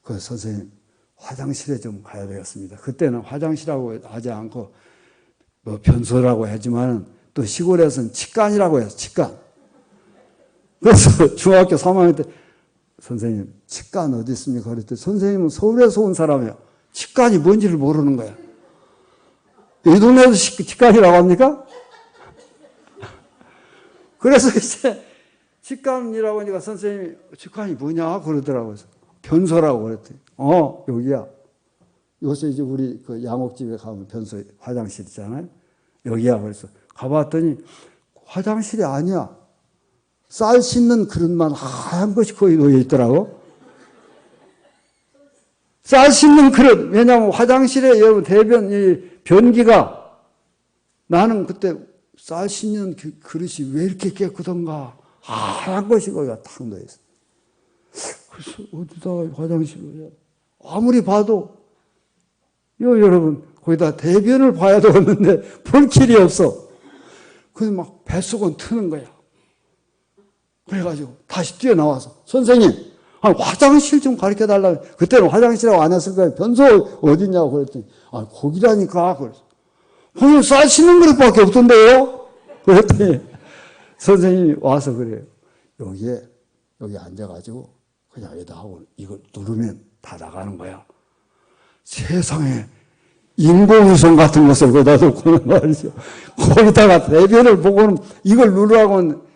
그래서 선생님, 화장실에 좀 가야 되겠습니다. 그때는 화장실이라고 하지 않고 뭐 변소라고 하지만 또 시골에서는 치간이라고 해서 치간. 그래서 중학교 3학년 때 선생님, 치간 어디 있습니까? 그랬더니 선생님은 서울에서 온 사람이에요. 치간이 뭔지를 모르는 거야. 이 동네에서 치간이라고 합니까? 그래서 이제 치간이라고 하니까 선생님이 치간이 뭐냐 그러더라고요. 변소라고 그랬더니 여기야. 요새 이제 우리 그 양옥집에 가면 변소 화장실 있잖아요. 여기야. 그래서 가봤더니 화장실이 아니야. 쌀 씻는 그릇만 하얀 것이 거기 놓여 있더라고. 쌀 씻는 그릇. 왜냐하면 화장실에 여러분 대변 이 변기가 나는 그때 쌀 씻는 그릇이 왜 이렇게 깨끗한가. 하얀 것이 거기가 탁 놓여 있어. 그래서 어디다 화장실을 아무리 봐도 여러분 거기다 대변을 봐야 되겠는데 볼 길이 없어. 그래서 막 뱃속은 트는 거야. 그래가지고 다시 뛰어나와서 선생님 화장실 좀 가르쳐달라고. 그때는 화장실이라고 안 했을 거예요. 변소 어디냐고 그랬더니 거기라니까. 그래서 거기 쌀 씻는 그릇밖에 없던데요. 그랬더니 선생님이 와서 그래요. 여기 앉아가지고 그냥 여기다 하고 이걸 누르면 다 나가는 거야. 세상에 인공위성 같은 것을 거기다 놓고는 말이죠. 거기다가 대변을 보고는 이걸 누르라고는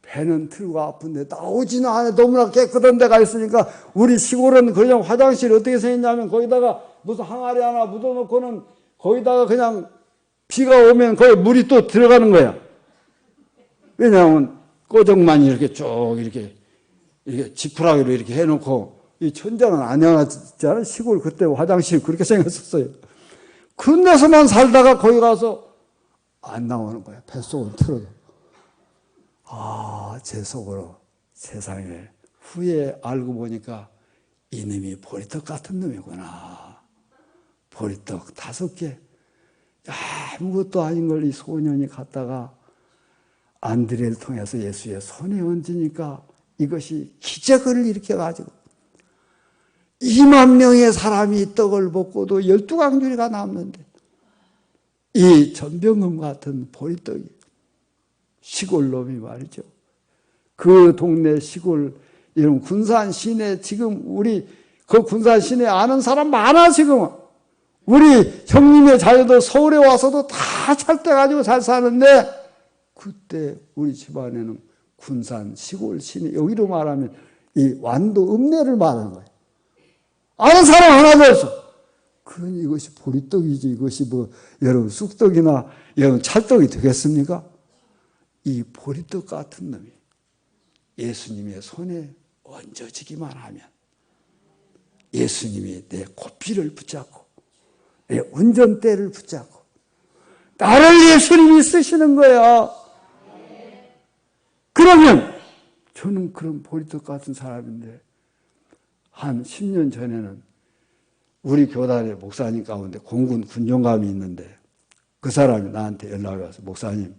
배는 틀고 아픈데 나오지는 않아. 너무나 깨끗한 데가 있으니까. 우리 시골은 그냥 화장실 어떻게 생겼냐면 거기다가 무슨 항아리 하나 묻어놓고는 거기다가 그냥 비가 오면 거기 물이 또 들어가는 거야. 왜냐하면 꼬정만 이렇게 쭉 이렇게 지푸라기로 이렇게 해놓고 이 천장은 안 해놨잖아요. 시골 그때 화장실 그렇게 생겼었어요. 그런 데서만 살다가 거기 가서 안 나오는 거야. 뱃속은 틀어도. 제 속으로 세상에 후에 알고 보니까 이놈이 보리떡 같은 놈이구나. 보리떡 5개. 아무것도 아닌 걸 이 소년이 갖다가 안드레를 통해서 예수의 손에 얹으니까 이것이 기적을 일으켜가지고 2만 명의 사람이 떡을 먹고도 12강줄이가 남는데 이 전병금 같은 보리떡이 시골 놈이 말이죠. 그 동네 시골 이런 군산 시내 지금 우리 그 군산 시내 아는 사람 많아 지금. 우리 형님의 자녀도 서울에 와서도 다 찰때 가지고 잘 사는데 그때 우리 집안에는 군산 시골 시내 여기로 말하면 이 완도 읍내를 말하는 거예요. 아는 사람 하나도 없어. 그러니 이것이 보리떡이지 이것이 뭐 여러분 쑥떡이나 여러분 찰떡이 되겠습니까? 이 보리떡 같은 놈이 예수님의 손에 얹어지기만 하면 예수님이 내 고삐를 붙잡고 내 운전대를 붙잡고 나를 예수님이 쓰시는 거야. 그러면 저는 그런 보리떡 같은 사람인데 한 10년 전에는 우리 교단의 목사님 가운데 공군 군종감이 있는데 그 사람이 나한테 연락이 와서 목사님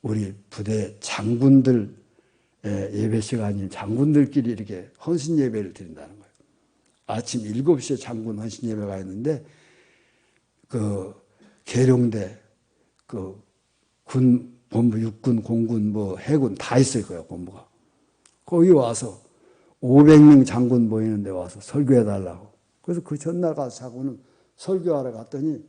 우리 부대 장군들 예배 시간이 장군들끼리 이렇게 헌신 예배를 드린다는 거예요. 아침 7시에 장군 헌신 예배가 있는데 그 계룡대 그 군 본부 육군 공군 뭐 해군 다 있을 거예요. 본부가. 거기 와서 500명 장군 모이는데 와서 설교해 달라고. 그래서 그 전날 가서 자고는 설교하러 갔더니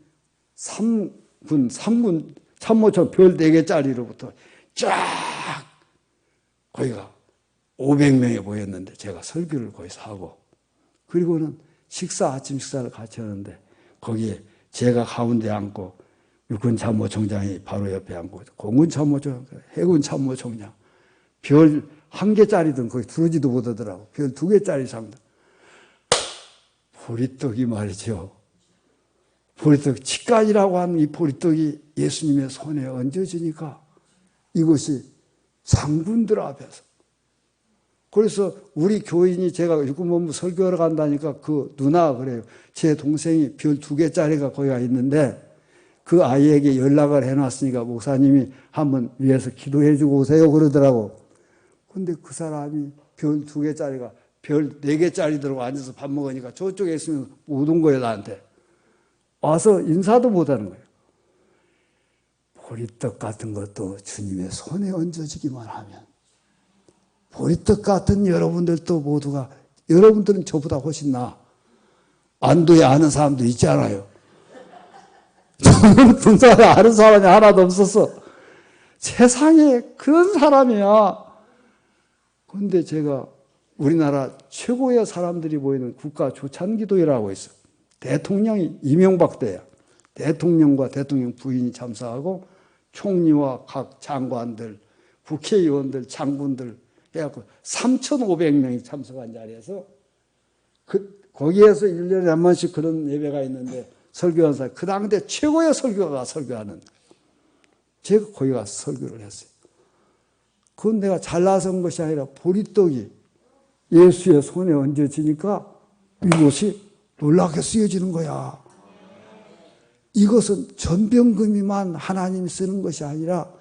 3군 참모총 별 4개짜리로부터 쫙 거기가 500명이 모였는데 제가 설교를 거기서 하고 그리고는 아침 식사를 같이 하는데 거기에 제가 가운데 앉고 육군 참모총장이 바로 옆에 앉고 공군 참모총장, 해군 참모총장 별 1개짜리든 거기 들어오지도 못하더라고. 별 2개짜리 상들. 보리떡이 말이죠. 보리떡, 치간이라고 하는 이 보리떡이 예수님의 손에 얹어지니까 이것이 장군들 앞에서. 그래서 우리 교인이 제가 육군본부 설교하러 간다니까 그 누나가 그래요. 제 동생이 별 2개짜리가 거기가 있는데 그 아이에게 연락을 해놨으니까 목사님이 한번 위에서 기도해주고 오세요 그러더라고. 근데 그 사람이 별 2개짜리가 별 4개짜리 들고 앉아서 밥 먹으니까 저쪽에 있으면 못 온 거예요, 나한테. 와서 인사도 못 하는 거예요. 보리떡 같은 것도 주님의 손에 얹어지기만 하면, 보리떡 같은 여러분들도 모두가, 여러분들은 저보다 훨씬 나아. 안도에 아는 사람도 있지 않아요. 저는 분사를 아는 사람이 하나도 없었어. 세상에 그런 사람이야. 그런데 제가 우리나라 최고의 사람들이 모이는 국가 조찬기도회라고 있어. 대통령이 이명박 때야. 대통령과 대통령 부인이 참석하고 총리와 각 장관들, 국회의원들, 장군들 해갖고 3,500명이 참석한 자리에서 거기에서 1년에 한 번씩 그런 예배가 있는데 설교한 사람, 그 당대 최고의 설교가 설교하는, 제가 거기 가서 설교를 했어요. 그건 내가 잘나서 온 것이 아니라 보리떡이 예수의 손에 얹어지니까 이것이 놀랍게 쓰여지는 거야. 이것은 전병금이만 하나님이 쓰는 것이 아니라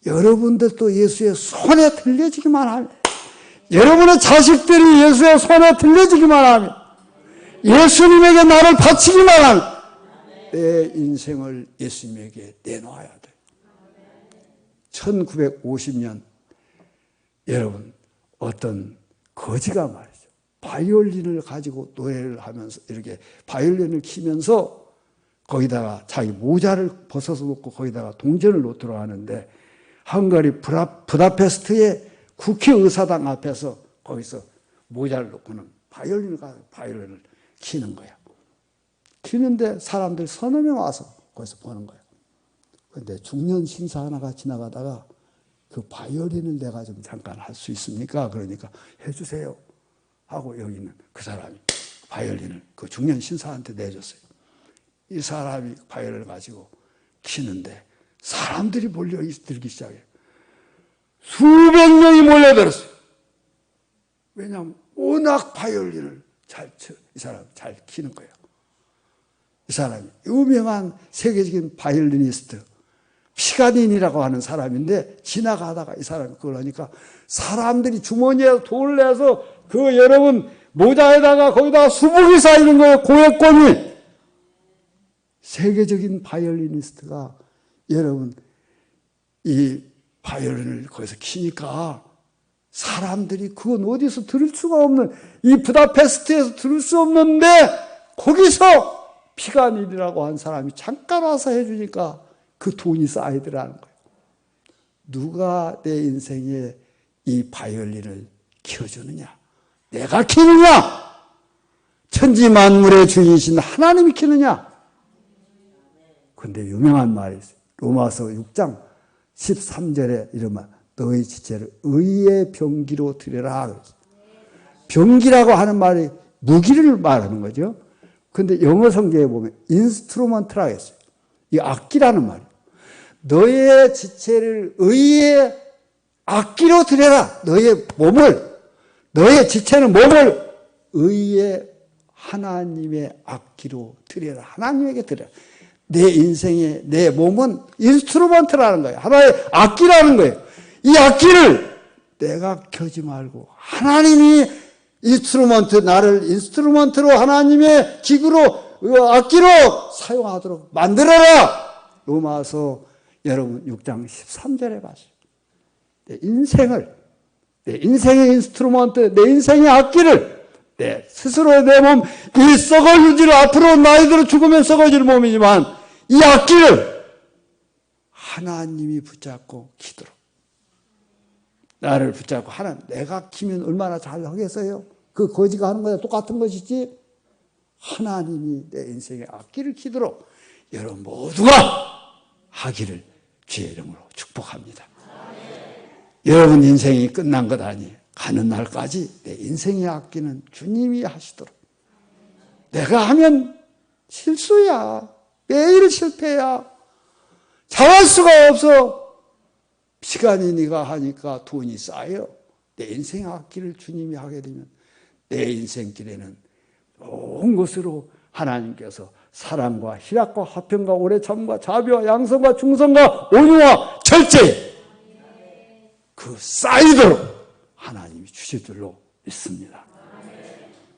여러분들도 예수의 손에 들려지기만 하면, 여러분의 자식들이 예수의 손에 들려지기만 하면, 예수님에게 나를 바치기만 하면 내 인생을 예수님에게 내놓아야 돼. 1950년 여러분 어떤 거지가 말이죠. 바이올린을 가지고 노래를 하면서 이렇게 바이올린을 키면서 거기다가 자기 모자를 벗어서 놓고 거기다가 동전을 놓도록 하는데 헝가리 부다페스트의 국회의사당 앞에서 거기서 모자를 놓고는 바이올린을 키는 거야. 키는데 사람들 서너 명 와서 거기서 보는 거야. 그런데 중년 신사 하나가 지나가다가 그 바이올린을 내가 좀 잠깐 할 수 있습니까? 그러니까 해주세요 하고 여기 있는 그 사람이 바이올린을 그 중년 신사한테 내줬어요. 이 사람이 바이올린을 가지고 키는데 사람들이 몰려들기 시작해요. 수백 명이 몰려들었어요. 왜냐하면 워낙 바이올린을 이 사람이 잘 키는 거예요. 이 사람이 유명한 세계적인 바이올리니스트 피가닌이라고 하는 사람인데 지나가다가 이 사람이 그걸 하니까 사람들이 주머니에 돈을 내서 그 여러분 모자에다가 거기다가 수북이 쌓이는 거예요. 고액권이. 세계적인 바이올리니스트가 여러분 이 바이올린을 거기서 키니까 사람들이 그건 어디서 들을 수가 없는, 이 부다페스트에서 들을 수 없는데 거기서 피가닌이라고 한 사람이 잠깐 와서 해주니까 그 돈이 쌓이더라는 거예요. 누가 내 인생에 이 바이올린을 키워주느냐? 내가 키느냐? 천지만물의 주인이신 하나님이 키느냐? 그런데 유명한 말이 있어요. 로마서 6장 13절에 이러면 너희 지체를 의의 병기로 드려라. 병기라고 하는 말이 무기를 말하는 거죠. 그런데 영어 성경에 보면 인스트루먼트라고 했어요. 이 악기라는 말이에요. 너의 지체를 의의 악기로 드려라. 너의 몸을, 너의 지체는 몸을 의의 하나님의 악기로 드려라. 하나님에게 드려라. 내 인생의 내 몸은 인스트루먼트라는 거예요. 하나의 악기라는 거예요. 이 악기를 내가 켜지 말고 하나님이 나를 인스트루먼트로 하나님의 기구로 악기로 사용하도록 만들어라. 로마서 여러분 6장 13절에 봤어요. 내 인생의 인스트루먼트, 내 인생의 악기를 내 스스로의 내 몸, 이 썩어지를 앞으로 나이대로 죽으면 썩어질 몸이지만 이 악기를 하나님이 붙잡고 키도록, 나를 붙잡고 하나님, 내가 키면 얼마나 잘 하겠어요? 그 거지가 하는 거랑 똑같은 것이지. 하나님이 내 인생의 악기를 키도록 여러분 모두가 하기를 주의 이름으로 축복합니다. 여러분 인생이 끝난 것 아니에요. 가는 날까지 내 인생의 악기는 주님이 하시도록 내가 하면 실수야. 매일 실패야. 잘할 수가 없어. 시간이 네가 하니까 돈이 쌓여. 내 인생 앞길을 주님이 하게 되면 내 인생길에는 좋은 것으로 하나님께서 사랑과 희락과 화평과 오래 참과 자비와 양성과 충성과 온유와 절제 그 쌓이도록 하나님이 주실 줄로 믿습니다.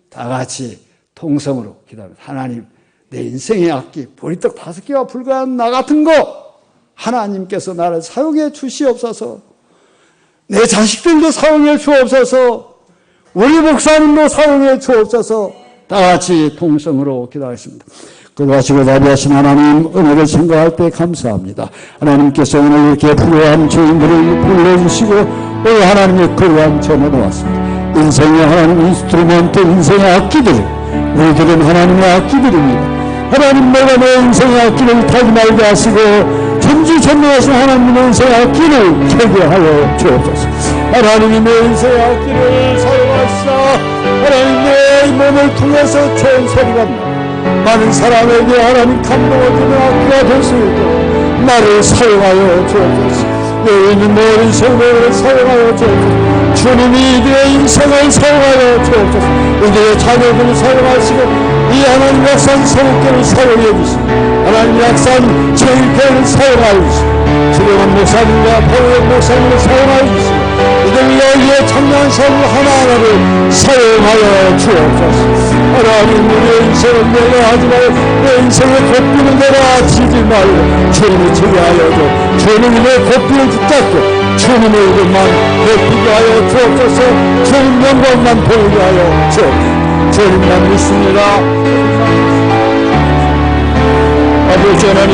다 같이 통성으로 기도합니다. 하나님, 내 인생의 악기 보리떡 5개와 불과한 나 같은 거 하나님께서 나를 사용해 주시옵소서. 내 자식들도 사용해 주옵소서. 우리 목사님도 사용해 주옵소서. 다 같이 통성으로 기도하겠습니다. 그러하시고 자비하신 하나님, 은혜를 생각할 때 감사합니다. 하나님께서 오늘 이렇게 필요한 주인들을 불러주시고 오늘 하나님의 거룩한 전에 놓았습니다. 인생의 하나님 인스트루먼트, 인생의 악기들, 우리들은 하나님의 악기들입니다. 하나님, 내가 내 인생의 악기를 타지 말게 하시고 전지전능하신 하나님의 인생의 악기를 켜게 하여 주옵소서. 하나님이 내 인생의 악기를 사용하시사 하나님 내 몸을 통해서 좋은 소리가 나 많은 사람에게 하나님 감동을 주는 악기가 될 수 있도록 나를 사용하여 주옵소서. 여기 있는 모든 성도를 사용하여 주옵소서. 주님이 이들의 인생을 사용하여 주옵소서. 이들의 자녀들을 사용하시고 이 하나님 약산 성교를 사용해 주시고 하나님 약산 제일교회를 사용하여 주시고 주령한 목사님과 보호의 목사님을 사용하여 주시고 이들 여기에 참여한 사람 하나하나를 사용하여 주옵소서. 하나님, 우리의 인생은 내가 하지 말고 내 인생의 고삐는 내가 지지 말고 주님이 지게 하여 줘. 주님이 내 고삐를 붙잡고 주님의 이름만 높이게 하여 주옵소서. 주님 영광만 보이게 하여 주옵소서. 주님만 믿습니다. 아버지 하나님,